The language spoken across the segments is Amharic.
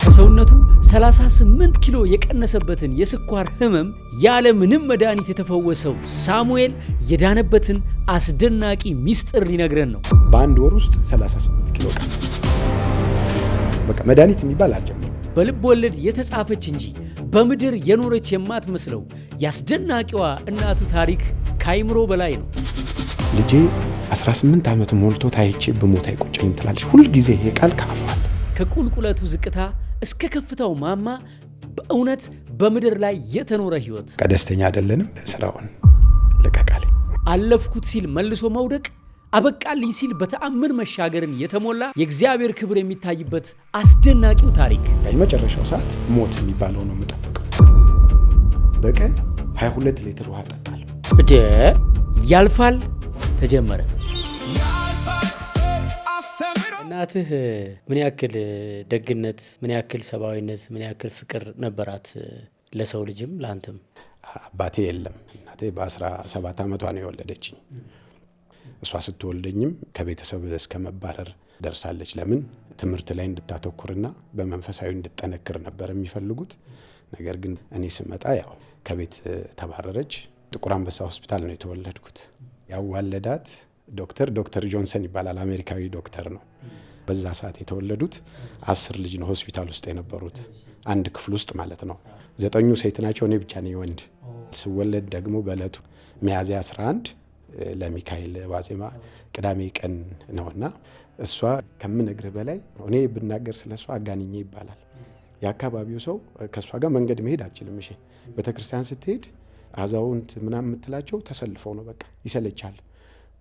ከሰውነቱ 38 ኪሎ የቀነሰበትን የስኳር ህመም ያለ ምንም መድኃኒት የተፈወሰው ሳሙኤል የዳነበትን አስደናቂ ሚስጥር ሊነግረን ነው። በአንድ ወር ውስጥ 38 ኪሎ ቀነሰ። በቃ መድኃኒት የሚባል አልጀመረም። በልብ ወለድ የተጻፈች እንጂ በምድር የኖረች የማትመስለው ያስደናቂዋ እናቱ ታሪክ ከአይምሮ በላይ ነው። ልጄ 18 ዓመት ሞልቶ ታይቼ በሞት አይቆጨኝም ትላለች ሁልጊዜ። ይሄ ቃል ካፏል። ከቁልቁለቱ ዝቅታ እስከ ከፍታው ማማ በእውነት በምድር ላይ የተኖረ ህይወት። ደስተኛ አይደለንም። ስራውን ልቀቃል። አለፍኩት ሲል መልሶ መውደቅ፣ አበቃልኝ ሲል በተአምር መሻገርን የተሞላ የእግዚአብሔር ክብር የሚታይበት አስደናቂው ታሪክ። የመጨረሻው ሰዓት ሞት የሚባለው ነው የምጠብቀው። በቀን 22 ሊትር ውሃ እጠጣለሁ። ያልፋል ተጀመረ። እናትህ ምን ያክል ደግነት፣ ምን ያክል ሰብአዊነት፣ ምን ያክል ፍቅር ነበራት ለሰው ልጅም ለአንተም? አባቴ የለም። እናቴ በ17 ዓመቷ ነው የወለደችኝ። እሷ ስትወልደኝም ከቤተሰብ እስከ መባረር ደርሳለች። ለምን? ትምህርት ላይ እንድታተኩርና በመንፈሳዊ እንድጠነክር ነበር የሚፈልጉት። ነገር ግን እኔ ስመጣ ያው ከቤት ተባረረች። ጥቁር አንበሳ ሆስፒታል ነው የተወለድኩት። ያዋለዳት ዶክተር ጆንሰን ይባላል። አሜሪካዊ ዶክተር ነው። በዛ ሰዓት የተወለዱት 10 ልጅ ነው ሆስፒታል ውስጥ የነበሩት፣ አንድ ክፍል ውስጥ ማለት ነው። 9 ሴት ናቸው፣ እኔ ብቻ ነኝ ወንድ። ስወለድ ደግሞ በእለቱ ሚያዝያ 11 ለሚካኤል ዋዜማ ቅዳሜ ቀን ነውና እሷ ከምነግርህ በላይ እኔ ብናገር ስለሷ አጋንኜ ይባላል። የአካባቢው ሰው ከሷ ጋር መንገድ መሄድ አትችልም። እሺ፣ ቤተክርስቲያን ስትሄድ አዛውንት ምናምን የምትላቸው ተሰልፈው ነው። በቃ ይሰለቻል።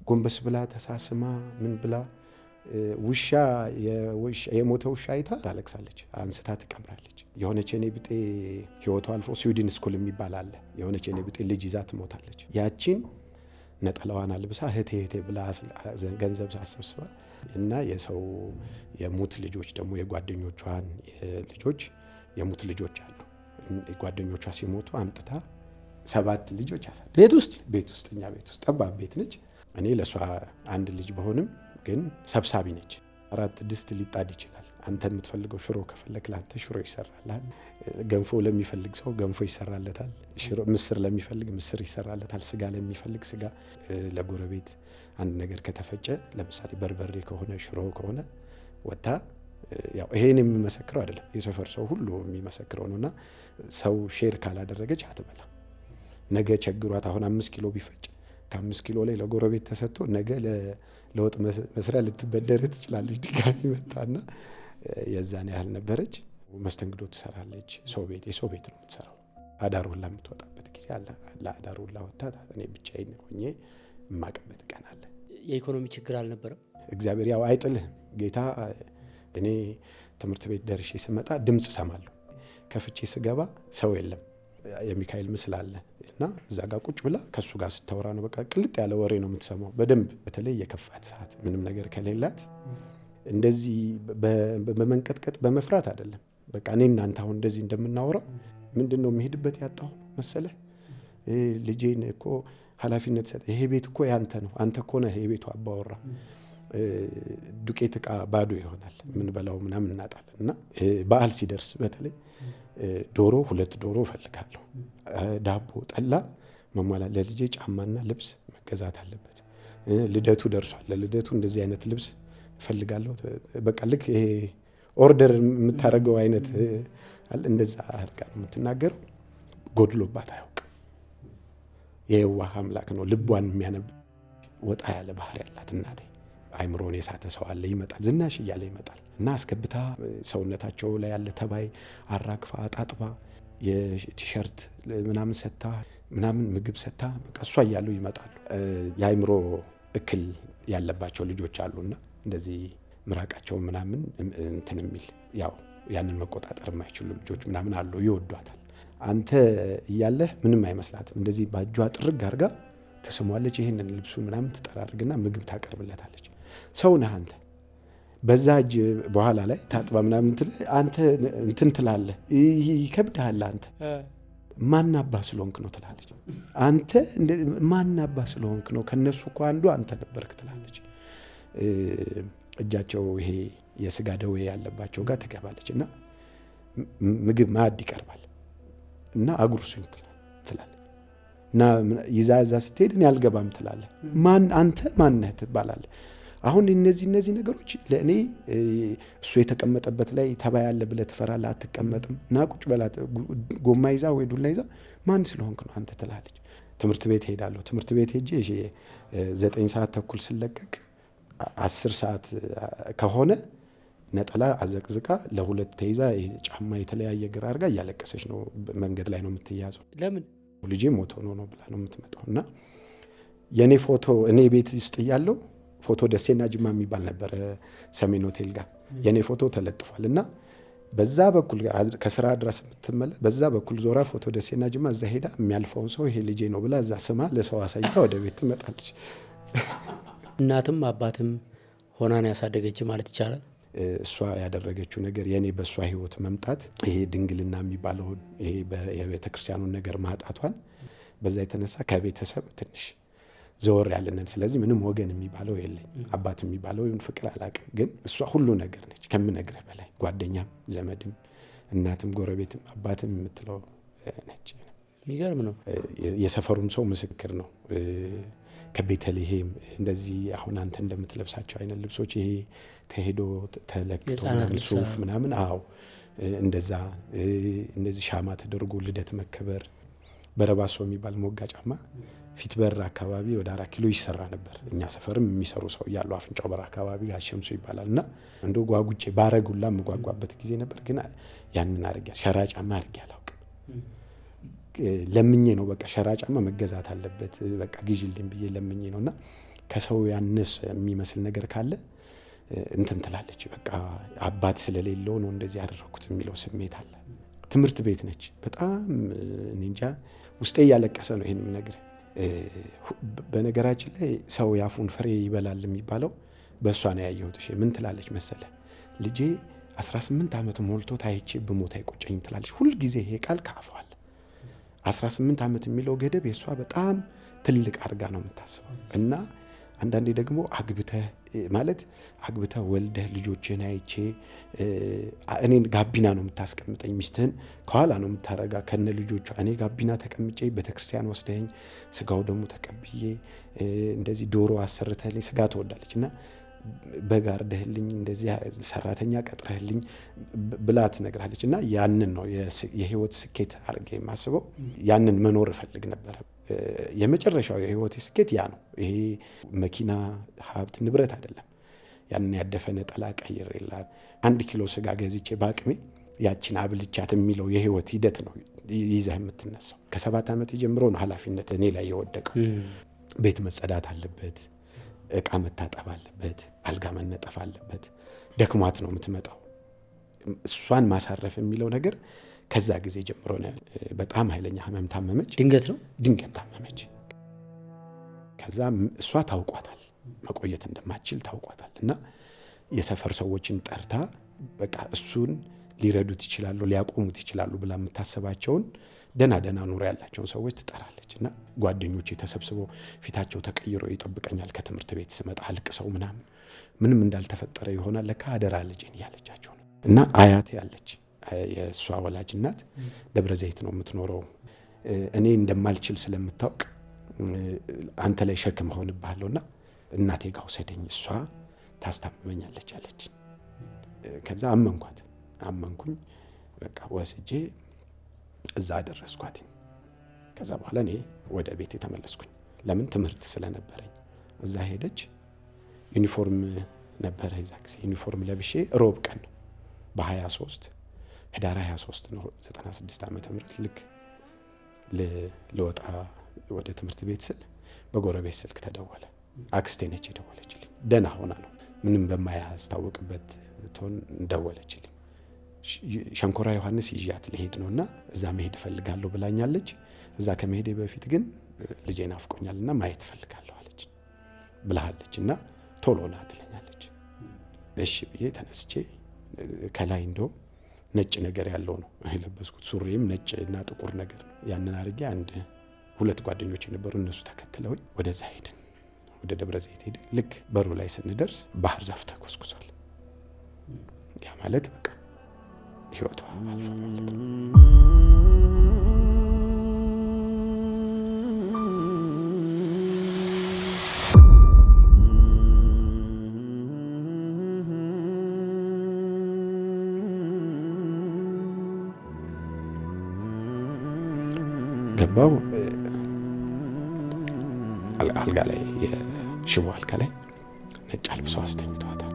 ጎንበስ ብላ ተሳስማ ምን ብላ ውሻ የሞተ ውሻ አይታ ታለቅሳለች፣ አንስታ ትቀብራለች። የሆነች የኔ ብጤ ህይወቷ አልፎ ስዊድን ስኩል የሚባል አለ። የሆነች የኔ ብጤ ልጅ ይዛ ትሞታለች። ያቺን ነጠላዋን አልብሳ እህቴ ብላ ገንዘብ ሳሰብስባ እና የሰው የሙት ልጆች ደግሞ የጓደኞቿን ልጆች የሙት ልጆች አሉ። ጓደኞቿ ሲሞቱ አምጥታ 7 ልጆች ያሳደገች ቤት ውስጥ እኛ ቤት ውስጥ ጠባብ ቤት ነች። እኔ ለሷ አንድ ልጅ በሆንም ግን ሰብሳቢ ነች። 4 ድስት ሊጣድ ይችላል። አንተ የምትፈልገው ሽሮ ከፈለክ ለአንተ ሽሮ ይሰራልሃል። ገንፎ ለሚፈልግ ሰው ገንፎ ይሰራለታል። ምስር ለሚፈልግ ምስር ይሰራለታል። ስጋ ለሚፈልግ ስጋ። ለጎረቤት አንድ ነገር ከተፈጨ ለምሳሌ በርበሬ ከሆነ ሽሮ ከሆነ ወጣ። ያው ይሄን የሚመሰክረው አይደለም፣ የሰፈር ሰው ሁሉ የሚመሰክረው ነውና ሰው ሼር ካላደረገች አትበላ። ነገ ቸግሯት አሁን 5 ኪሎ ቢፈጭ ከ5 ኪሎ ላይ ለጎረቤት ተሰጥቶ ነገ ለወጥ መስሪያ ልትበደር ትችላለች። ድጋሚ መጣና የዛን ያህል ነበረች። መስተንግዶ ትሰራለች። የሰው ቤት ነው የምትሰራው። አዳር ሁላ የምትወጣበት ጊዜ አለ። ለአዳር ሁላ ወጣ። እኔ ብቻዬን ሆኜ የማቀበት ቀን አለ። የኢኮኖሚ ችግር አልነበረም? እግዚአብሔር ያው አይጥልህም ጌታ። እኔ ትምህርት ቤት ደርሼ ስመጣ ድምፅ ሰማለሁ። ከፍቼ ስገባ ሰው የለም። የሚካኤል ምስል አለ እና እዛ ጋር ቁጭ ብላ ከሱ ጋር ስታወራ ነው። በቃ ቅልጥ ያለ ወሬ ነው የምትሰማው በደንብ። በተለይ የከፋት ሰዓት ምንም ነገር ከሌላት እንደዚህ በመንቀጥቀጥ በመፍራት አይደለም። በቃ እኔ እናንተ አሁን እንደዚህ እንደምናወራው ምንድነው የሚሄድበት ያጣው መሰለህ? ልጄን እኮ ኃላፊነት ሰጠ። ይሄ ቤት እኮ ያንተ ነው፣ አንተ እኮ ነህ የቤቱ አባወራ። ዱቄት እቃ ባዶ ይሆናል፣ ምን በላው ምናምን እናጣለን። እና በዓል ሲደርስ በተለይ ዶሮ 2 ዶሮ እፈልጋለሁ። ዳቦ፣ ጠላ መሟላት። ለልጄ ጫማና ልብስ መገዛት አለበት። ልደቱ ደርሷል፣ ለልደቱ እንደዚህ አይነት ልብስ እፈልጋለሁ። በቃ ልክ ይሄ ኦርደር የምታደርገው አይነት እንደዛ አድርጋ ነው የምትናገረው። ጎድሎባት አያውቅም። የዋህ አምላክ ነው ልቧን የሚያነብ። ወጣ ያለ ባህር ያላት እናቴ። አይምሮን የሳተ ሰው አለ፣ ይመጣል፣ ዝናሽ እያለ ይመጣል እና አስገብታ ሰውነታቸው ላይ ያለ ተባይ አራግፋ አጣጥባ የቲሸርት ምናምን ሰታ ምናምን ምግብ ሰታ በቃ እሷ እያሉ ይመጣሉ። የአይምሮ እክል ያለባቸው ልጆች አሉና እንደዚህ ምራቃቸው ምናምን እንትን የሚል ያው ያንን መቆጣጠር የማይችሉ ልጆች ምናምን አሉ። ይወዷታል። አንተ እያለህ ምንም አይመስላትም። እንደዚህ ባጇ ጥርግ አድርጋ ትስሟለች። ይሄንን ልብሱን ምናምን ትጠራርግና ምግብ ታቀርብለታለች። ሰው ነህ አንተ። በዛ እጅ በኋላ ላይ ታጥባ ምናምን አንተ እንትን ትላለህ፣ ይከብድሃል። አንተ ማናባ ስለሆንክ ነው ትላለች። አንተ ማናባ ስለሆንክ ነው፣ ከነሱ እኮ አንዱ አንተ ነበርክ ትላለች። እጃቸው ይሄ የስጋ ደዌ ያለባቸው ጋር ትገባለች እና ምግብ ማዕድ ይቀርባል እና አጉርሱኝ ትላለች እና ይዛ ስትሄድ እኔ አልገባም ትላለች። አንተ ማነህ ትባላለህ። አሁን እነዚህ ነገሮች ለእኔ እሱ የተቀመጠበት ላይ ተባይ ያለ ብለህ ትፈራለህ፣ አትቀመጥም። ና ቁጭ በላት ጎማ ይዛ ወይ ዱላ ይዛ ማን ስለሆንክ ነው አንተ ትላለች። ትምህርት ቤት ሄዳለሁ። ትምህርት ቤት ሄጄ 9 ሰዓት ተኩል ስለቀቅ 10 ሰዓት ከሆነ ነጠላ አዘቅዝቃ ለሁለት ተይዛ ጫማ የተለያየ ግራ አድርጋ እያለቀሰች ነው መንገድ ላይ ነው የምትያዘው። ለምን ልጄ ሞቶ ነው ብላ ነው የምትመጣው። እና የኔ ፎቶ እኔ ቤት ውስጥ እያለሁ ፎቶ ደሴና ጅማ የሚባል ነበረ ሰሜን ሆቴል ጋር የኔ ፎቶ ተለጥፏል። እና በዛ በኩል ከስራ ድረስ የምትመለስ በዛ በኩል ዞራ ፎቶ ደሴና ጅማ እዛ ሄዳ የሚያልፈውን ሰው ይሄ ልጄ ነው ብላ እዛ ስማ ለሰው አሳይታ ወደ ቤት ትመጣለች። እናትም አባትም ሆና ነው ያሳደገች ማለት ይቻላል። እሷ ያደረገችው ነገር የኔ በእሷ ህይወት መምጣት ይሄ ድንግልና የሚባለውን ይሄ የቤተክርስቲያኑን ነገር ማጣቷን በዛ የተነሳ ከቤተሰብ ትንሽ ዘወር ያለንን። ስለዚህ ምንም ወገን የሚባለው የለኝ፣ አባት የሚባለው ፍቅር አላቅም። ግን እሷ ሁሉ ነገር ነች ከምነግርህ በላይ ጓደኛም፣ ዘመድም፣ እናትም፣ ጎረቤትም አባትም የምትለው ነች። የሚገርም ነው። የሰፈሩም ሰው ምስክር ነው። ከቤተልሔም እንደዚህ አሁን አንተ እንደምትለብሳቸው አይነት ልብሶች ይሄ ተሄዶ ተለክቶ ሱፍ ምናምን እንደዛ እንደዚህ ሻማ ተደርጎ ልደት መከበር በረባሶ የሚባል ሞጋ ጫማ ፊት በር አካባቢ ወደ 4 ኪሎ ይሰራ ነበር። እኛ ሰፈርም የሚሰሩ ሰው እያሉ አፍንጫው በር አካባቢ አሸምሱ ይባላል። እና እንደው ጓጉቼ ባረጉላ የምጓጓበት ጊዜ ነበር። ግን ያንን አድርጌ ሸራ ጫማ አድርጌ አላውቅም። ለምኜ ነው በቃ ሸራ ጫማ መገዛት አለበት በቃ ግዢልኝ ብዬ ለምኜ ነው። እና ከሰው ያነስ የሚመስል ነገር ካለ እንትን ትላለች። በቃ አባት ስለሌለው ነው እንደዚህ ያደረኩት የሚለው ስሜት አለ። ትምህርት ቤት ነች። በጣም እንጃ ውስጤ እያለቀሰ ነው ይሄን ነገር። በነገራችን ላይ ሰው ያፉን ፍሬ ይበላል የሚባለው በእሷ ነው ያየሁት። ምን ትላለች መሰለ ልጄ 18 ዓመት ሞልቶ ታይቼ ብሞት አይቆጨኝም ትላለች። ሁል ጊዜ ይሄ ቃል ካፏል። 18 ዓመት የሚለው ገደብ የእሷ በጣም ትልቅ አድርጋ ነው የምታስበው። እና አንዳንዴ ደግሞ አግብተህ ወልደህ ልጆችን አይቼ እኔን ጋቢና ነው የምታስቀምጠኝ፣ ሚስትህን ከኋላ ነው የምታረጋ ከነ ልጆቿ። እኔ ጋቢና ተቀምጬ ቤተክርስቲያን ወስደኝ ስጋው ደግሞ ተቀብዬ እንደዚህ ዶሮ አሰርተህልኝ፣ ስጋ ትወዳለች እና በጋርደህልኝ እንደዚህ ሰራተኛ ቀጥረህልኝ ብላ ትነግራለች። እና ያንን ነው የህይወት ስኬት አድርጌ የማስበው። ያንን መኖር እፈልግ ነበረ። የመጨረሻው የህይወት ስኬት ያ ነው። ይሄ መኪና፣ ሀብት፣ ንብረት አይደለም። ያንን ያደፈ ነጠላ ቀይሬላት 1 ኪሎ ስጋ ገዝቼ በአቅሜ ያችን አብልቻት የሚለው የህይወት ሂደት ነው ይዘህ የምትነሳው። ከ7 ዓመት ጀምሮ ነው ኃላፊነት እኔ ላይ የወደቀው። ቤት መጸዳት አለበት፣ እቃ መታጠብ አለበት፣ አልጋ መነጠፍ አለበት። ደክሟት ነው የምትመጣው። እሷን ማሳረፍ የሚለው ነገር ከዛ ጊዜ ጀምሮ ነው። በጣም ኃይለኛ ህመም ታመመች። ድንገት ታመመች። ከዛ እሷ ታውቋታል፣ መቆየት እንደማትችል ታውቋታል። እና የሰፈር ሰዎችን ጠርታ በቃ እሱን ሊረዱት ይችላሉ፣ ሊያቆሙት ይችላሉ ብላ የምታስባቸውን ደና ኑሮ ያላቸውን ሰዎች ትጠራለች። እና ጓደኞቼ ተሰብስበው ፊታቸው ተቀይሮ ይጠብቀኛል። ከትምህርት ቤት ስመጣ አልቅሰው ምንም እንዳልተፈጠረ ይሆናል ለካ አደራ ልጄን እያለቻቸው ነው። እና አያቴ አለች፣ የእሷ ወላጅ እናት ደብረ ዘይት ነው የምትኖረው። እኔ እንደማልችል ስለምታውቅ አንተ ላይ ሸክም ሆንብሃለሁና እናቴ ጋር ውሰደኝ፣ እሷ ታስታምመኛለች አለች። ከዛ አመንኩኝ። በቃ ወስጄ እዛ አደረስኳት። ከዛ በኋላ እኔ ወደ ቤት የተመለስኩኝ። ለምን ትምህርት ስለነበረኝ። እዛ ሄደች። ዩኒፎርም ነበረ የዛ ጊዜ። ዩኒፎርም ለብሼ ሮብ ቀን ነው በ23 ህዳር 23 ነው 96 ዓመተ ምህረት ልክ ልወጣ ወደ ትምህርት ቤት ስል በጎረቤት ስልክ ተደወለ። አክስቴ ነች የደወለችልኝ። ደህና ሆና ነው ምንም በማያስታውቅበት ቶን ደወለችልኝ። ሸንኮራ ዮሐንስ ይዣት ልሄድ ነውና እዛ መሄድ እፈልጋለሁ ብላኛለች። እዛ ከመሄዴ በፊት ግን ልጄ ናፍቆኛልና ማየት እፈልጋለሁ አለች ብላለች። እና ቶሎ ና ትለኛለች። እሺ ብዬ ተነስቼ ከላይ እንደው ነጭ ነገር ያለው ነው የለበስኩት። ሱሪም ነጭ እና ጥቁር ነገር ነው። ያንን አድርጌ 2 ጓደኞች ነበሩ፣ እነሱ ተከትለውኝ ወደዛ ሄድን። ወደ ደብረ ዘይት ሄድን። ልክ በሩ ላይ ስንደርስ ባህር ዛፍ ተኮስኩሷል። ያ ማለት በቃ ህይወቷ አልፏል። ገባው አልጋ ላይ የሽቦ አልጋ ላይ ነጭ አልብሰው አስተኝቷታል።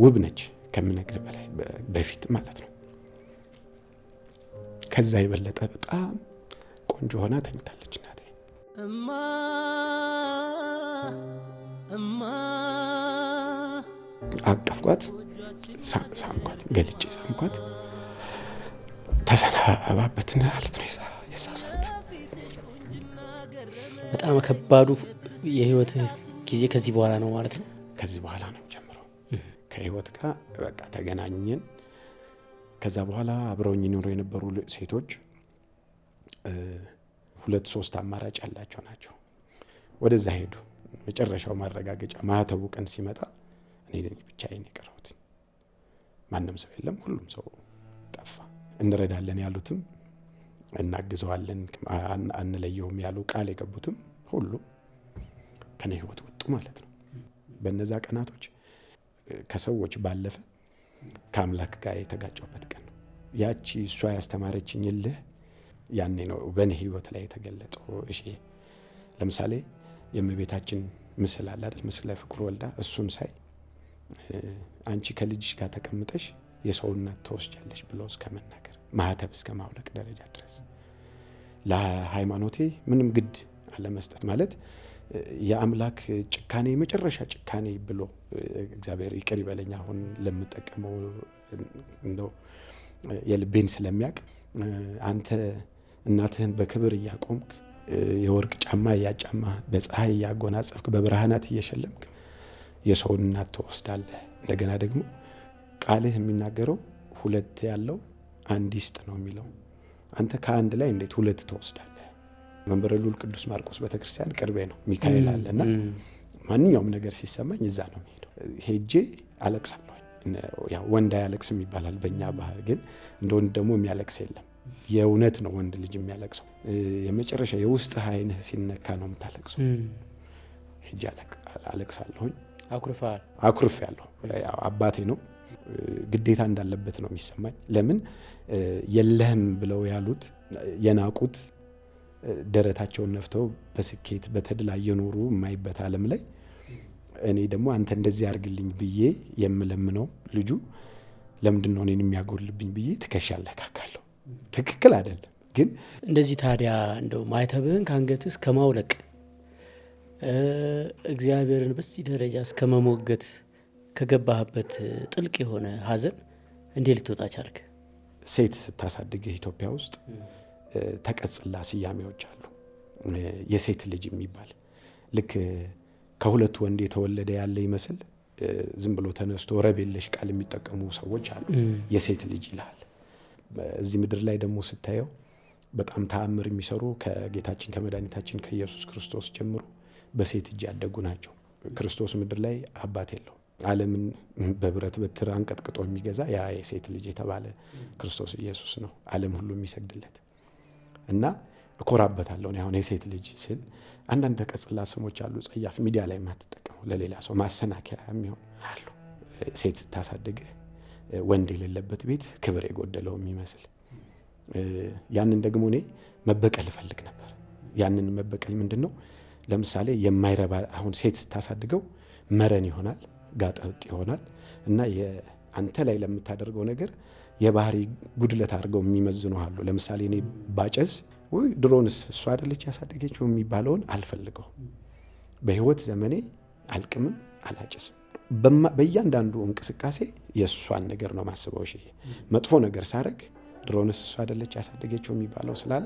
ውብ ነች ከምነግር በላይ በፊት ማለት ነው። ከዛ የበለጠ በጣም ቆንጆ ሆና ተኝታለች እናቴ። አቀፍኳት፣ ሳምኳት፣ ገልጬ ሳምኳት። ተሰናባበትን ማለት ነው። የሳሳት በጣም ከባዱ የህይወት ጊዜ ከዚህ በኋላ ነው ማለት ነው። ከዚህ በኋላ ነው ጀምረው ከህይወት ጋር በቃ ተገናኘን። ከዛ በኋላ አብረውኝ ይኖሩ የነበሩ ሴቶች 2-3 አማራጭ ያላቸው ናቸው። ወደዛ ሄዱ። መጨረሻው ማረጋገጫ ማህተቡ ቀን ሲመጣ እኔ ብቻዬን የቀረሁት፣ ማንም ሰው የለም። ሁሉም ሰው ጠፋ። እንረዳለን ያሉትም እናግዘዋለን አንለየውም ያሉ ቃል የገቡትም ሁሉ ከኔ ህይወት ወጡ ማለት ነው። በእነዛ ቀናቶች ከሰዎች ባለፈ ከአምላክ ጋር የተጋጨሁበት ቀን ነው። ያቺ እሷ ያስተማረችኝ ልህ ያኔ ነው በእኔ ህይወት ላይ የተገለጠው። እሺ ለምሳሌ የእመቤታችን ምስል አለ አይደል? ምስለ ፍቁር ወልዳ እሱን ሳይ አንቺ ከልጅሽ ጋር ተቀምጠሽ የሰውነት ተወስጃለሽ ብሎ እስከ መናገር ማህተብ እስከ ማውለቅ ደረጃ ድረስ ለሃይማኖቴ ምንም ግድ አለመስጠት ማለት የአምላክ ጭካኔ መጨረሻ ጭካኔ ብሎ እግዚአብሔር ይቅር ይበለኝ አሁን ለምጠቀመው እንደው የልቤን ስለሚያውቅ አንተ እናትህን በክብር እያቆምክ የወርቅ ጫማ እያጫማ በፀሐይ እያጎናጸፍክ በብርሃናት እየሸለምክ የሰውን እናት ትወስዳለህ። እንደገና ደግሞ ቃልህ የሚናገረው 2 ያለው 1 ይስጥ ነው የሚለው። አንተ ከአንድ ላይ እንዴት 2 ትወስዳለህ? መንበረ ልዑል ቅዱስ ማርቆስ ቤተክርስቲያን ቅርቤ ነው፣ ሚካኤል አለና ማንኛውም ነገር ሲሰማኝ እዛ ነው የምሄደው። ሄጄ አለቅሳለሁ። ያው ወንድ አያለቅስም ይባላል በእኛ ባህል፣ ግን እንደ ወንድ ደግሞ የሚያለቅስ የለም። የእውነት ነው ወንድ ልጅ የሚያለቅሰው። የመጨረሻ የውስጥ ዓይንህ ሲነካ ነው የምታለቅሰው። ሄጄ አለቅሳለሁኝ። አኩርፌያለሁ። አባቴ ነው፣ ግዴታ እንዳለበት ነው የሚሰማኝ። ለምን የለህም ብለው ያሉት የናቁት ደረታቸውን ነፍተው በስኬት በተድላ እየኖሩ የማይበት ዓለም ላይ እኔ ደግሞ አንተ እንደዚህ አድርግልኝ ብዬ የምለምነው ልጁ ለምንድን ነው እኔን የሚያጎልብኝ ብዬ ትከሻለካካለሁ። ትክክል አይደለም ግን እንደዚህ ታዲያ እንደው ማይተብህን ከአንገትህ እስከ ማውለቅ እግዚአብሔርን በዚህ ደረጃ እስከ መሞገት ከገባህበት ጥልቅ የሆነ ሀዘን እንዴት ልትወጣ ቻልክ? ሴት ስታሳድግህ ኢትዮጵያ ውስጥ ተቀጽላ ስያሜዎች አሉ። የሴት ልጅ የሚባል ልክ ከሁለት ወንድ የተወለደ ያለ ይመስል ዝም ብሎ ተነስቶ ረብ የለሽ ቃል የሚጠቀሙ ሰዎች አሉ። የሴት ልጅ ይላል። እዚህ ምድር ላይ ደግሞ ስታየው በጣም ተአምር የሚሰሩ ከጌታችን ከመድኃኒታችን ከኢየሱስ ክርስቶስ ጀምሮ በሴት እጅ ያደጉ ናቸው። ክርስቶስ ምድር ላይ አባት የለው። ዓለምን በብረት በትር አንቀጥቅጦ የሚገዛ ያ የሴት ልጅ የተባለ ክርስቶስ ኢየሱስ ነው። ዓለም ሁሉ የሚሰግድለት እና እኮራበታለሁ። አሁን የሴት ልጅ ስል አንዳንድ ተቀጽላ ስሞች አሉ፣ ጸያፍ ሚዲያ ላይ የማትጠቀሙ ለሌላ ሰው ማሰናከያ የሚሆን አሉ። ሴት ስታሳድግህ ወንድ የሌለበት ቤት ክብር የጎደለው የሚመስል ያንን ደግሞ እኔ መበቀል እፈልግ ነበር። ያንን መበቀል ምንድነው? ለምሳሌ የማይረባ አሁን ሴት ስታሳድገው መረን ይሆናል፣ ጋጠወጥ ይሆናል እና አንተ ላይ ለምታደርገው ነገር የባህሪ ጉድለት አድርገው የሚመዝኑ አሉ። ለምሳሌ እኔ ባጨስ ወይ ድሮንስ እሷ አይደለች ያሳደገችው የሚባለውን አልፈልገው። በህይወት ዘመኔ አልቅምም፣ አላጨስም። በእያንዳንዱ እንቅስቃሴ የእሷን ነገር ነው ማስበው። እሺ መጥፎ ነገር ሳረግ ድሮንስ እሷ አይደለች ያሳደገችው የሚባለው ስላለ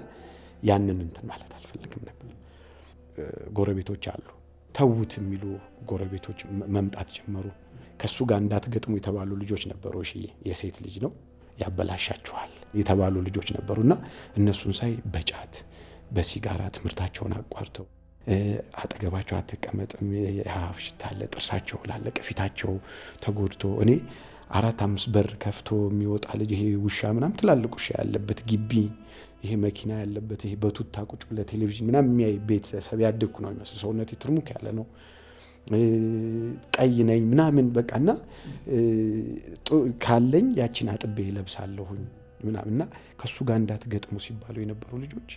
ያንን እንትን ማለት አልፈልግም ነበር። ጎረቤቶች አሉ፣ ተውት የሚሉ ጎረቤቶች መምጣት ጀመሩ። ከሱ ጋር እንዳትገጥሙ የተባሉ ልጆች ነበሩ። እሺ የሴት ልጅ ነው ያበላሻችኋል የተባሉ ልጆች ነበሩና እነሱን ሳይ በጫት በሲጋራ ትምህርታቸውን አቋርተው አጠገባቸው አትቀመጥም፣ የአፍ ሽታ አለ፣ ጥርሳቸው ላለቀ፣ ፊታቸው ተጎድቶ እኔ 4-5 በር ከፍቶ የሚወጣ ልጅ ይሄ ውሻ ምናምን ትላልቅ ውሻ ያለበት ግቢ ይሄ መኪና ያለበት ይሄ በቱታ ቁጭ ብለ ቴሌቪዥን ምናምን የሚያይ ቤተሰብ ያደግኩ ነው የሚመስል። ሰውነቴ ትርሙክ ያለ ነው፣ ቀይ ነኝ ምናምን በቃና ካለኝ ያችን አጥቤ ለብሳለሁኝ ምናምንና ከሱ ጋር እንዳትገጥሙ ሲባሉ የነበሩ ልጆች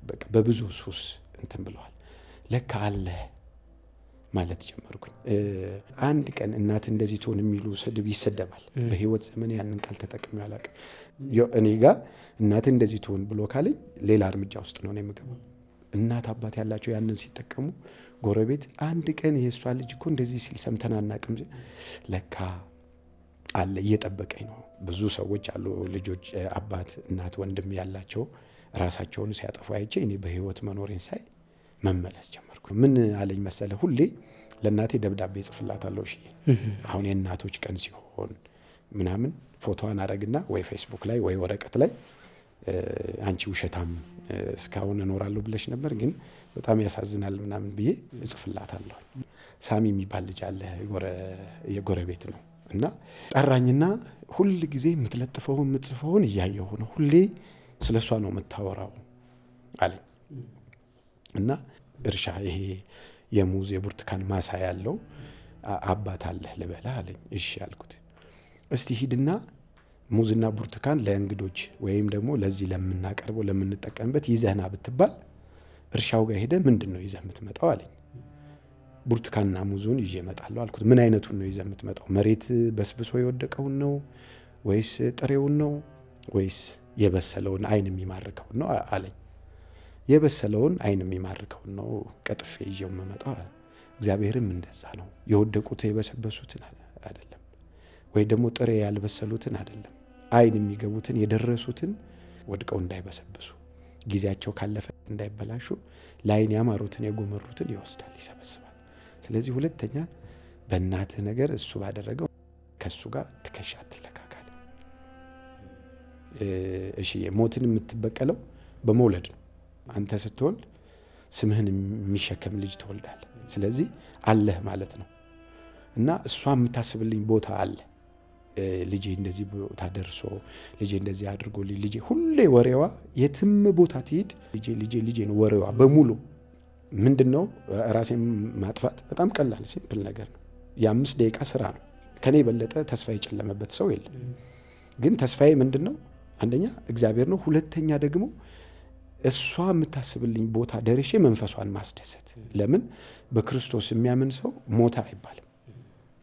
በቃ በብዙ ሱስ እንትን ብለዋል። ለካ አለ ማለት ጀመርኩኝ። አንድ ቀን እናት እንደዚህ ትሆን የሚሉ ስድብ ይሰደባል። በህይወት ዘመን ያንን ቃል ተጠቅሜ አላውቅም። እኔ ጋር እናት እንደዚህ ትሆን ብሎ ካለኝ ሌላ እርምጃ ውስጥ ነው የምገባው። እናት አባት ያላቸው ያንን ሲጠቀሙ ጎረቤት አንድ ቀን የእሷ ልጅ እኮ እንደዚህ ሲል ሰምተን አናውቅም፣ ለካ አለ እየጠበቀኝ ነው። ብዙ ሰዎች አሉ ልጆች አባት እናት ወንድም ያላቸው ራሳቸውን ሲያጠፉ አይቼ እኔ በህይወት መኖሬን ሳይ መመለስ ጀመርኩ። ምን አለኝ መሰለ፣ ሁሌ ለእናቴ ደብዳቤ ጽፍላታለሁ። እሺ አሁን የእናቶች ቀን ሲሆን ምናምን ፎቶዋን አረግና ወይ ፌስቡክ ላይ ወይ ወረቀት ላይ አንቺ ውሸታም እስካሁን እኖራለሁ ብለሽ ነበር ግን በጣም ያሳዝናል ምናምን ብዬ እጽፍላታለሁ። ሳሚ የሚባል ልጅ አለ የጎረቤት ነው እና ጠራኝና ሁል ጊዜ የምትለጥፈውን የምትጽፈውን እያየሁ ነው፣ ሁሌ ስለሷ ነው የምታወራው አለኝ። እና እርሻ ይሄ የሙዝ የብርቱካን ማሳ ያለው አባት አለ ልበላ አለኝ። እሺ አልኩት። እስቲ ሂድና ሙዝና ብርቱካን ለእንግዶች ወይም ደግሞ ለዚህ ለምናቀርበው ለምንጠቀምበት ይዘህና ብትባል እርሻው ጋር ሄደ ምንድን ነው ይዘህ የምትመጣው አለኝ። ብርቱካንና ሙዙን ይዤ እመጣለሁ አልኩት። ምን አይነቱን ነው ይዘህ የምትመጣው? መሬት በስብሶ የወደቀውን ነው ወይስ ጥሬውን ነው ወይስ የበሰለውን አይን የሚማርከውን ነው አለኝ። የበሰለውን አይን የሚማርከውን ነው ቀጥፌ ይዤው የምመጣው አለ። እግዚአብሔርም እንደዛ ነው፣ የወደቁት የበሰበሱትን አይደለም ወይ ደግሞ ጥሬ ያልበሰሉትን አይደለም፣ አይን የሚገቡትን የደረሱትን ወድቀው እንዳይበሰብሱ ጊዜያቸው ካለፈ እንዳይበላሹ ለአይን ያማሩትን የጎመሩትን ይወስዳል፣ ይሰበስባል። ስለዚህ ሁለተኛ በእናትህ ነገር እሱ ባደረገው ከሱ ጋር ትከሻ አትለካካል። እሺ ሞትን የምትበቀለው በመውለድ ነው። አንተ ስትወልድ ስምህን የሚሸከም ልጅ ትወልዳለህ። ስለዚህ አለህ ማለት ነው። እና እሷ የምታስብልኝ ቦታ አለ። ልጄ እንደዚህ ቦታ ደርሶ ልጄ እንደዚህ አድርጎልኝ ልጄ ሁሌ ወሬዋ የትም ቦታ ትሄድ ልጄ ነው ወሬዋ በሙሉ። ምንድነው ራሴን ማጥፋት በጣም ቀላል ሲምፕል ነገር ነው። የ5 ደቂቃ ስራ ነው። ከኔ የበለጠ ተስፋ የጨለመበት ሰው የለም። ግን ተስፋዬ ምንድነው? አንደኛ እግዚአብሔር ነው። ሁለተኛ ደግሞ እሷ የምታስብልኝ ቦታ ደርሼ መንፈሷን ማስደሰት። ለምን በክርስቶስ የሚያምን ሰው ሞተ አይባልም፣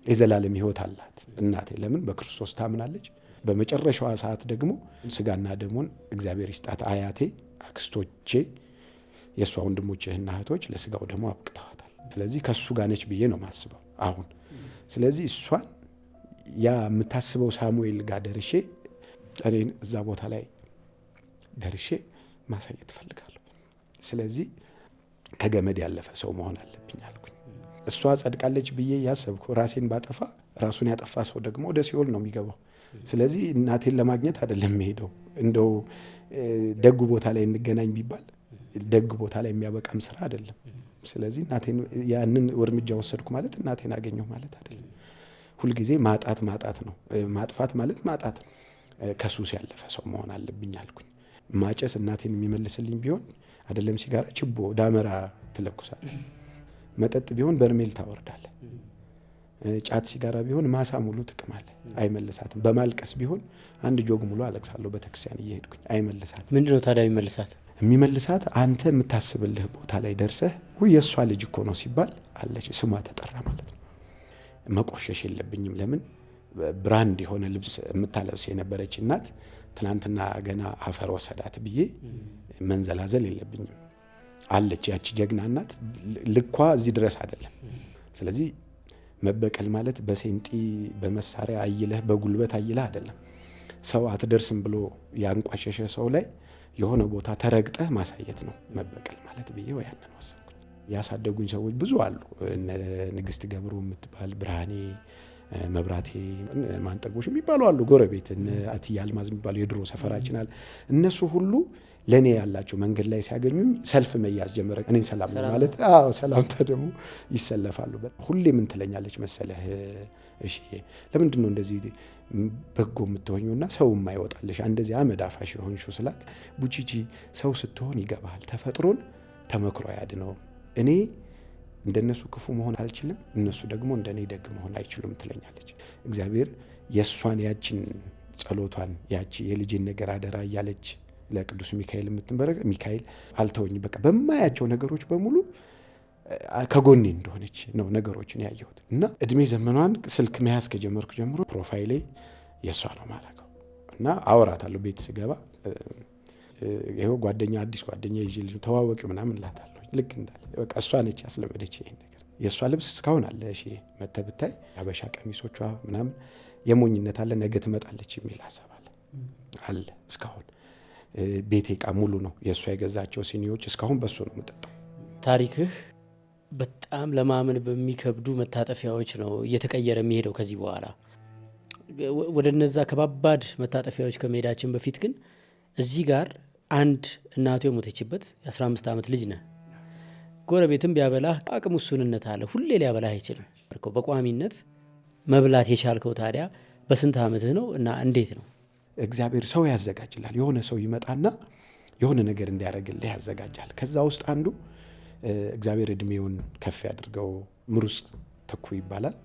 የዘላለም ሕይወት አላት እናቴ። ለምን በክርስቶስ ታምናለች። በመጨረሻዋ ሰዓት ደግሞ ስጋና ደሙን እግዚአብሔር ይስጣት አያቴ፣ አክስቶቼ፣ የእሷ ወንድሞችህና እህቶች ለስጋው ደግሞ አብቅተዋታል። ስለዚህ ከሱ ጋር ነች ብዬ ነው ማስበው አሁን። ስለዚህ እሷን ያ የምታስበው ሳሙኤል ጋር ደርሼ እኔን እዛ ቦታ ላይ ደርሼ ማሳየት እፈልጋለሁ። ስለዚህ ከገመድ ያለፈ ሰው መሆን አለብኝ አልኩኝ። እሷ ጸድቃለች ብዬ ያሰብኩ ራሴን ባጠፋ ራሱን ያጠፋ ሰው ደግሞ ወደ ሲኦል ነው የሚገባው። ስለዚህ እናቴን ለማግኘት አይደለም የምሄደው። እንደው ደጉ ቦታ ላይ እንገናኝ ቢባል ደግ ቦታ ላይ የሚያበቃም ስራ አይደለም። ስለዚህ እናቴን ያንን እርምጃ ወሰድኩ ማለት እናቴን አገኘሁ ማለት አይደለም። ሁልጊዜ ማጣት ነው። ማጥፋት ማለት ማጣት ነው። ከሱስ ያለፈ ሰው መሆን አለብኝ አልኩኝ። ማጨስ እናቴን የሚመልስልኝ ቢሆን አይደለም ሲጋራ ችቦ ዳመራ ትለኩሳል። መጠጥ ቢሆን በርሜል ታወርዳለ። ጫት ሲጋራ ቢሆን ማሳ ሙሉ ትቅማለ፣ አይመልሳትም። በማልቀስ ቢሆን አንድ ጆግ ሙሉ አለቅሳለሁ ቤተክርስቲያን እየሄድኩኝ፣ አይመልሳትም። ምንድነው ታዲያ የሚመልሳት? አንተ የምታስብልህ ቦታ ላይ ደርሰህ የእሷ ልጅ እኮ ነው ሲባል አለች፣ ስሟ ተጠራ ማለት ነው። መቆሸሽ የለብኝም። ለምን ብራንድ የሆነ ልብስ የምታለብስ የነበረች እናት ትናንትና ገና አፈር ወሰዳት ብዬ መንዘላዘል የለብኝም። አለች ያቺ ጀግና እናት። ልኳ እዚህ ድረስ አይደለም። ስለዚህ መበቀል ማለት በሴንጢ በመሳሪያ አይለህ በጉልበት አይለህ አይደለም። ሰው አትደርስም ብሎ ያንቋሸሸ ሰው ላይ የሆነ ቦታ ተረግጠህ ማሳየት ነው መበቀል ማለት ብዬ ያንን ወሰንኩኝ። ያሳደጉኝ ሰዎች ብዙ አሉ። ንግስት ገብሩ የምትባል ብርሃኔ መብራቴ ማንጠግቦች የሚባሉ አሉ፣ ጎረቤት አትያ አልማዝ የሚባሉ የድሮ ሰፈራችን አለ። እነሱ ሁሉ ለእኔ ያላቸው መንገድ ላይ ሲያገኙኝ ሰልፍ መያዝ ጀመረ። እኔን ሰላም ማለት ሰላምታ ደግሞ ይሰለፋሉ። ሁሌ ምን ትለኛለች መሰለህ፣ እሺ ለምንድን ነው እንደዚህ በጎ የምትሆኙና ሰው የማይወጣልሽ እንደዚህ አመድ አፋሽ የሆንሽው ስላት፣ ቡቺቺ ሰው ስትሆን ይገባሃል፣ ተፈጥሮን ተመክሮ አያድነውም። እኔ እንደነሱ ክፉ መሆን አልችልም፣ እነሱ ደግሞ እንደኔ ደግ መሆን አይችሉም ትለኛለች። እግዚአብሔር የእሷን ያችን ጸሎቷን ያቺ የልጄን ነገር አደራ እያለች ለቅዱስ ሚካኤል የምትንበረከ ሚካኤል አልተወኝ፣ በቃ በማያቸው ነገሮች በሙሉ ከጎኔ እንደሆነች ነው ነገሮችን ያየሁት። እና እድሜ ዘመኗን ስልክ መያዝ ከጀመርኩ ጀምሮ ፕሮፋይሌ የእሷ ነው ማለቀው እና አወራታለሁ። ቤት ስገባ ይኸው ጓደኛ አዲስ ጓደኛ ይዤ ተዋወቂ ምናምን እላታለሁ። ልክ እንዳለ በቃ እሷ ነች ያስለመደች ይሄን ነገር። የእሷ ልብስ እስካሁን አለ። እሺ መተህ ብታይ አበሻ ቀሚሶቿ ምናምን የሞኝነት አለ፣ ነገ ትመጣለች የሚል ሀሳብ አለ እስካሁን። ቤቴ ዕቃ ሙሉ ነው። የእሷ የገዛቸው ሲኒዎች እስካሁን በሱ ነው የምጠጣው። ታሪክህ በጣም ለማመን በሚከብዱ መታጠፊያዎች ነው እየተቀየረ የሚሄደው ከዚህ በኋላ። ወደ እነዛ ከባባድ መታጠፊያዎች ከመሄዳችን በፊት ግን እዚህ ጋር አንድ እናቱ የሞተችበት የ15 ዓመት ልጅ ነህ። ጎረቤትም ቢያበላህ አቅም ውሱንነት አለ፣ ሁሌ ሊያበላህ አይችልም። በቋሚነት መብላት የቻልከው ታዲያ በስንት ዓመትህ ነው እና እንዴት ነው? እግዚአብሔር ሰው ያዘጋጅላል። የሆነ ሰው ይመጣና የሆነ ነገር እንዲያደርግልህ ያዘጋጃል። ከዛ ውስጥ አንዱ እግዚአብሔር እድሜውን ከፍ ያድርገው ምሩጽ ትኩ ይባላል።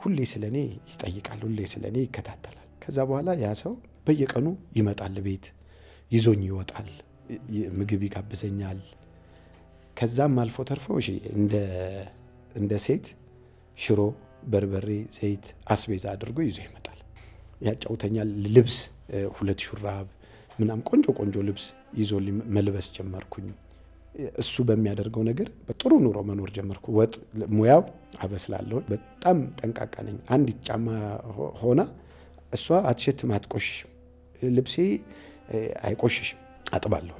ሁሌ ስለኔ ይጠይቃል፣ ሁሌ ስለኔ ይከታተላል። ከዛ በኋላ ያ ሰው በየቀኑ ይመጣል፣ ቤት ይዞኝ ይወጣል፣ ምግብ ይጋብዘኛል። ከዛም አልፎ ተርፎ እንደ ሴት ሽሮ፣ በርበሬ፣ ዘይት፣ አስቤዛ አድርጎ ይዞ ይመጣል፣ ያጫውተኛል። ልብስ 2 ሹራብ ምናምን ቆንጆ ቆንጆ ልብስ ይዞ መልበስ ጀመርኩኝ። እሱ በሚያደርገው ነገር በጥሩ ኑሮ መኖር ጀመርኩ። ወጥ ሙያው አበስላለሁ። በጣም ጠንቃቃ ነኝ። አንዲት ጫማ ሆና እሷ አትሸትም፣ አትቆሽሽም። ልብሴ አይቆሽሽም፣ አጥባለሁ።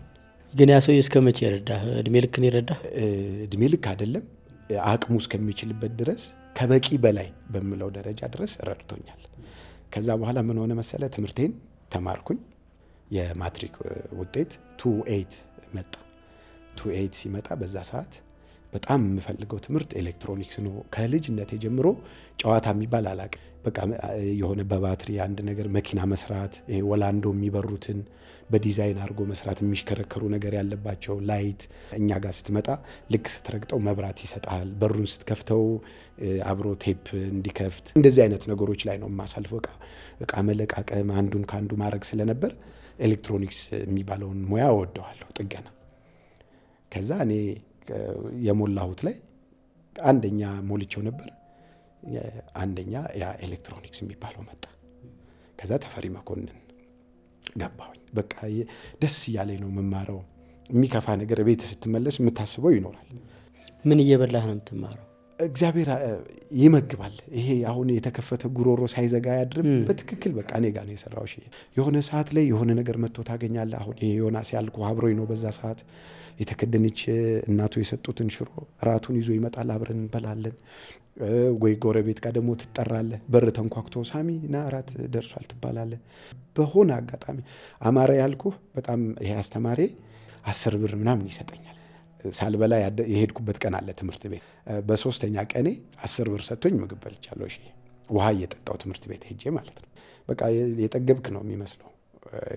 ግን ያ ሰው እስከ መቼ ረዳህ? እድሜ ልክ ነው የረዳህ? እድሜ ልክ አይደለም፣ አቅሙ እስከሚችልበት ድረስ ከበቂ በላይ በምለው ደረጃ ድረስ ረድቶኛል። ከዛ በኋላ ምን ሆነ መሰለ፣ ትምህርቴን ተማርኩኝ። የማትሪክ ውጤት 2.8 መጣ። 2.8 ሲመጣ በዛ ሰዓት በጣም የምፈልገው ትምህርት ኤሌክትሮኒክስ ነው። ከልጅነቴ ጀምሮ ጨዋታ የሚባል አላቅም። በቃ የሆነ በባትሪ አንድ ነገር መኪና መስራት፣ ይሄ ወላንዶ የሚበሩትን በዲዛይን አድርጎ መስራት፣ የሚሽከረከሩ ነገር ያለባቸው ላይት። እኛ ጋር ስትመጣ ልክ ስትረግጠው መብራት ይሰጣል፣ በሩን ስትከፍተው አብሮ ቴፕ እንዲከፍት፣ እንደዚህ አይነት ነገሮች ላይ ነው የማሳልፈው። እቃ መለቃቀም፣ አንዱን ከአንዱ ማድረግ ስለነበር ኤሌክትሮኒክስ የሚባለውን ሙያ እወደዋለሁ፣ ጥገና። ከዛ እኔ የሞላሁት ላይ አንደኛ ሞልቼው ነበር። አንደኛ ያ ኤሌክትሮኒክስ የሚባለው መጣ። ከዛ ተፈሪ መኮንን ገባሁኝ። በቃ ደስ እያለኝ ነው የምማረው። የሚከፋ ነገር ቤት ስትመለስ የምታስበው ይኖራል። ምን እየበላህ ነው የምትማረው? እግዚአብሔር ይመግባል። ይሄ አሁን የተከፈተ ጉሮሮ ሳይዘጋ ያድርም። በትክክል በቃ እኔ ጋር ነው የሰራው። የሆነ ሰዓት ላይ የሆነ ነገር መጥቶ ታገኛለህ። አሁን ይሄ ዮናስ ያልኩ አብሮኝ ነው። በዛ ሰዓት የተከደነች እናቱ የሰጡትን ሽሮ ራቱን ይዞ ይመጣል፣ አብረን እንበላለን። ወይ ጎረቤት ጋር ደግሞ ትጠራለህ። በር ተንኳክቶ ሳሚ ና እራት ደርሷል ትባላለህ። በሆነ አጋጣሚ አማረ ያልኩህ በጣም ይሄ አስተማሪ 10 ብር ምናምን ይሰጠኛል። ሳልበላ የሄድኩበት ቀን አለ ትምህርት ቤት። በሶስተኛ ቀኔ 10 ብር ሰጥቶኝ ምግብ በልቻለሁ። ውሃ እየጠጣው ትምህርት ቤት ሄጄ ማለት ነው። በቃ የጠገብክ ነው የሚመስለው።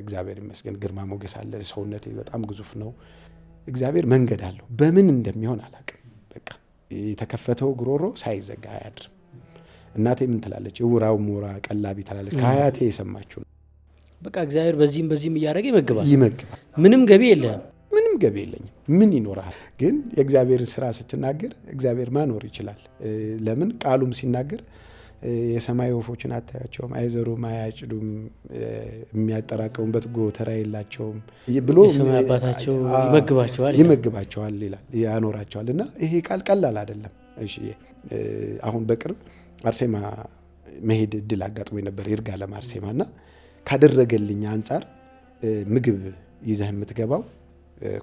እግዚአብሔር ይመስገን ግርማ ሞገስ አለ። ሰውነቴ በጣም ግዙፍ ነው። እግዚአብሔር መንገድ አለው። በምን እንደሚሆን አላውቅም። በቃ የተከፈተው ጉሮሮ ሳይዘጋ አያድርም። እናቴ ምን ትላለች? እውራው ሙራ ቀላቢ ትላለች። ከአያቴ የሰማችሁ ነው። በቃ እግዚአብሔር በዚህም እያደረገ ይመግባል። ምንም ገቢ የለህም። ምንም ገቢ የለኝም። ምን ይኖርሃል? ግን የእግዚአብሔርን ስራ ስትናገር እግዚአብሔር ማኖር ይችላል። ለምን ቃሉም ሲናገር የሰማይ ወፎችን አታያቸውም፣ አይዘሩም፣ አያጭዱም፣ የሚያጠራቀሙበት ጎተራ የላቸውም ብሎ የሰማይ አባታቸው ይመግባቸዋል ይላል፣ ያኖራቸዋል። እና ይሄ ቃል ቀላል አይደለም። እሺ አሁን በቅርብ አርሴማ መሄድ እድል አጋጥሞ ነበር፣ ይርጋለም አርሴማ። እና ካደረገልኝ አንጻር ምግብ ይዘህ የምትገባው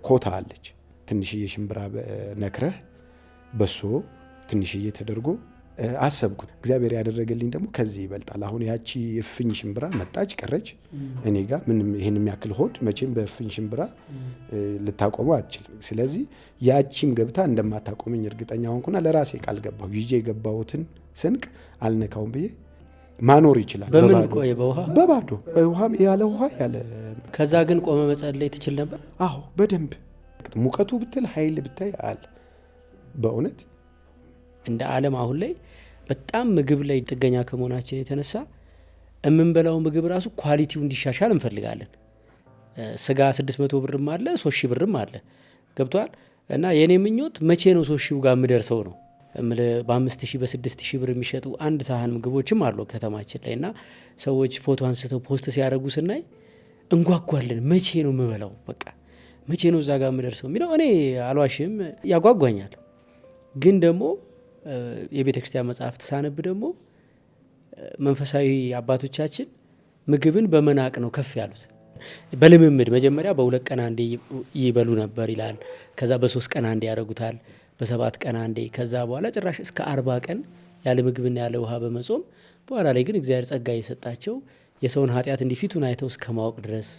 ኮታ አለች። ትንሽዬ ሽምብራ ነክረህ በሶ ትንሽዬ ተደርጎ አሰብኩት። እግዚአብሔር ያደረገልኝ ደግሞ ከዚህ ይበልጣል። አሁን ያቺ እፍኝ ሽምብራ መጣች ቀረች እኔ ጋር ምንም ይሄን የሚያክል ሆድ መቼም በእፍኝ ሽምብራ ልታቆመው አትችልም። ስለዚህ ያቺም ገብታ እንደማታቆመኝ እርግጠኛ ሆንኩና ለራሴ ቃል ገባሁ። ይዤ የገባሁትን ስንቅ አልነካውም ብዬ ማኖር ይችላል። በምን ቆየ? በባዶ ውሃም ያለ ውሃ ያለ። ከዛ ግን ቆመ መጸለይ ትችል ነበር? አዎ በደንብ ሙቀቱ ብትል ኃይል ብታይ አለ። በእውነት እንደ ዓለም አሁን ላይ በጣም ምግብ ላይ ጥገኛ ከመሆናችን የተነሳ የምንበላው ምግብ ራሱ ኳሊቲው እንዲሻሻል እንፈልጋለን። ስጋ 600 ብርም አለ 3000 ብርም አለ። ገብቷል? እና የኔ ምኞት መቼ ነው 3000 ጋር የምደርሰው ነው። በ5000 በ6000 ብር የሚሸጡ አንድ ሳህን ምግቦችም አሉ ከተማችን ላይ እና ሰዎች ፎቶ አንስተው ፖስት ሲያደርጉ ስናይ እንጓጓለን። መቼ ነው የምበላው? በቃ መቼ ነው እዛ ጋር የምደርሰው የሚለው እኔ አልዋሽም ያጓጓኛል። ግን ደግሞ የቤተ ክርስቲያን መጽሐፍት ሳነብ ደግሞ መንፈሳዊ አባቶቻችን ምግብን በመናቅ ነው ከፍ ያሉት። በልምምድ መጀመሪያ በ2 ቀን አንዴ ይበሉ ነበር ይላል። ከዛ በ3 ቀን አንዴ ያደርጉታል፣ በ7 ቀን አንዴ። ከዛ በኋላ ጭራሽ እስከ 40 ቀን ያለ ምግብና ያለ ውሃ በመጾም በኋላ ላይ ግን እግዚአብሔር ጸጋ የሰጣቸው የሰውን ኃጢአት እንዲፊቱን አይተው እስከ ማወቅ ድረስ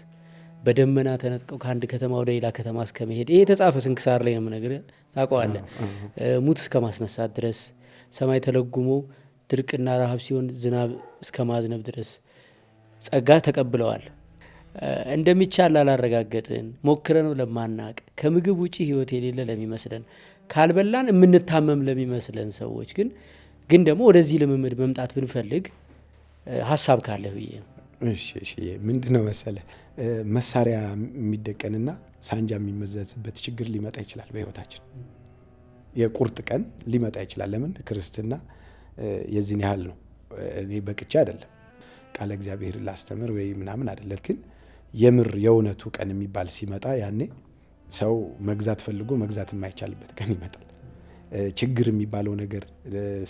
በደመና ተነጥቀው ከአንድ ከተማ ወደ ሌላ ከተማ እስከ መሄድ። ይሄ የተጻፈ ስንክሳር ላይ ነው የምነግርህ፣ ታውቀዋለህ። ሙት እስከ ማስነሳት ድረስ፣ ሰማይ ተለጉሞ ድርቅና ረሃብ ሲሆን ዝናብ እስከ ማዝነብ ድረስ ጸጋ ተቀብለዋል። እንደሚቻል ላላረጋገጥን፣ ሞክረ ነው ለማናቅ፣ ከምግብ ውጪ ህይወት የሌለ ለሚመስለን፣ ካልበላን የምንታመም ለሚመስለን ሰዎች ግን ደግሞ ወደዚህ ልምምድ መምጣት ብንፈልግ ሀሳብ ካለህ ብዬ ነው። እሺ ምንድን ነው መሰለህ፣ መሳሪያ የሚደቀንና ሳንጃ የሚመዘዝበት ችግር ሊመጣ ይችላል በህይወታችን። የቁርጥ ቀን ሊመጣ ይችላል። ለምን? ክርስትና የዚህን ያህል ነው። እኔ በቅቼ አይደለም ቃለ እግዚአብሔር ላስተምር ወይ ምናምን አይደለም። ግን የምር የእውነቱ ቀን የሚባል ሲመጣ ያኔ ሰው መግዛት ፈልጎ መግዛት የማይቻልበት ቀን ይመጣል። ችግር የሚባለው ነገር፣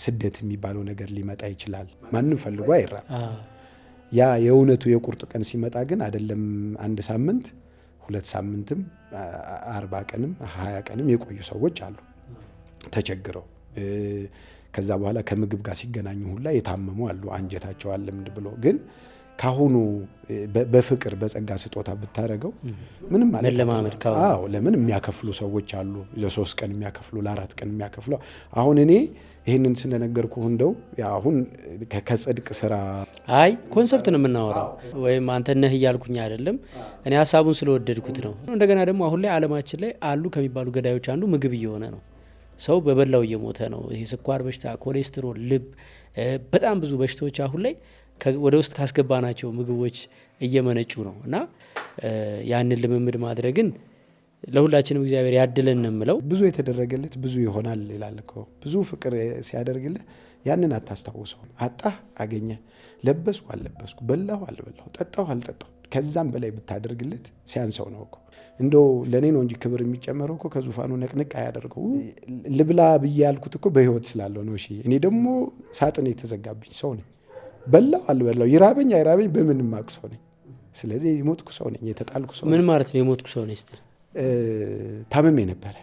ስደት የሚባለው ነገር ሊመጣ ይችላል። ማንም ፈልጎ አይራም። ያ የእውነቱ የቁርጥ ቀን ሲመጣ ግን አይደለም 1 ሳምንት 2 ሳምንትም 40 ቀንም 20 ቀንም የቆዩ ሰዎች አሉ ተቸግረው። ከዛ በኋላ ከምግብ ጋር ሲገናኙ ሁላ የታመሙ አሉ፣ አንጀታቸው አለምድ ብሎ። ግን ካሁኑ በፍቅር በጸጋ ስጦታ ብታረገው ምንም ማለት መለማመድ ካሁኑ። አዎ ለምን የሚያከፍሉ ሰዎች አሉ፣ ለ3 ቀን የሚያከፍሉ፣ ለ4 ቀን የሚያከፍሉ። አሁን እኔ ይህንን ስነነገርኩ እንደው አሁን ከጽድቅ ስራ አይ ኮንሰፕት ነው የምናወራው፣ ወይም አንተ ነህ እያልኩኝ አይደለም። እኔ ሀሳቡን ስለወደድኩት ነው። እንደገና ደግሞ አሁን ላይ ዓለማችን ላይ አሉ ከሚባሉ ገዳዮች አንዱ ምግብ እየሆነ ነው። ሰው በበላው እየሞተ ነው። ይሄ ስኳር በሽታ፣ ኮሌስትሮል፣ ልብ፣ በጣም ብዙ በሽታዎች አሁን ላይ ወደ ውስጥ ካስገባናቸው ምግቦች እየመነጩ ነው እና ያንን ልምምድ ማድረግን ለሁላችንም እግዚአብሔር ያድለን ነው የምለው። ብዙ የተደረገለት ብዙ ይሆናል ይላል እኮ። ብዙ ፍቅር ሲያደርግልህ ያንን አታስታውሰው። አጣህ አገኘ፣ ለበስኩ አልለበስኩ፣ በላሁ አልበላሁ፣ ጠጣሁ አልጠጣሁ፣ ከዛም በላይ ብታደርግለት ሲያንሰው ነው እኮ። እንደው ለእኔ ነው እንጂ ክብር የሚጨመረው እኮ ከዙፋኑ ነቅንቅ አያደርገው። ልብላ ብዬ ያልኩት እኮ በህይወት ስላለው ነው። እሺ እኔ ደግሞ ሳጥን የተዘጋብኝ ሰው ነኝ። በላው አልበላው፣ ይራበኝ አይራበኝ በምንም ማቅ ሰው ነኝ። ስለዚህ የሞትኩ ሰው ነኝ፣ የተጣልኩ ሰው ነኝ። ምን ማለት ነው የሞትኩ ሰው ነኝ ስትል? ታመሜ ነበረ።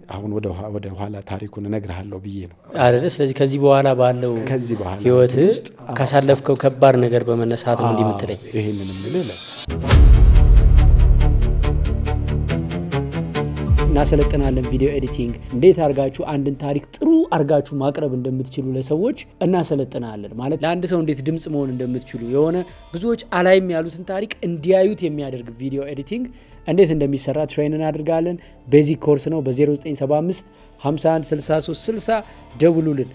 አሁን ወደ ኋላ ታሪኩን እነግርሃለሁ ብዬ ነው አይደለ? ስለዚህ ከዚህ በኋላ ባለው ህይወት ካሳለፍከው ከባድ ነገር በመነሳት ነው እንዲህ የምትለኝ? ይሄንን የምልህ እናሰለጥናለን። ቪዲዮ ኤዲቲንግ እንዴት አርጋችሁ አንድን ታሪክ ጥሩ አርጋችሁ ማቅረብ እንደምትችሉ ለሰዎች እናሰለጥናለን። ማለት ለአንድ ሰው እንዴት ድምጽ መሆን እንደምትችሉ፣ የሆነ ብዙዎች አላይም ያሉትን ታሪክ እንዲያዩት የሚያደርግ ቪዲዮ ኤዲቲንግ እንዴት እንደሚሰራ ትሬን እናደርጋለን። ቤዚክ ኮርስ ነው። በ0975 51 63 60 ደውሉልን።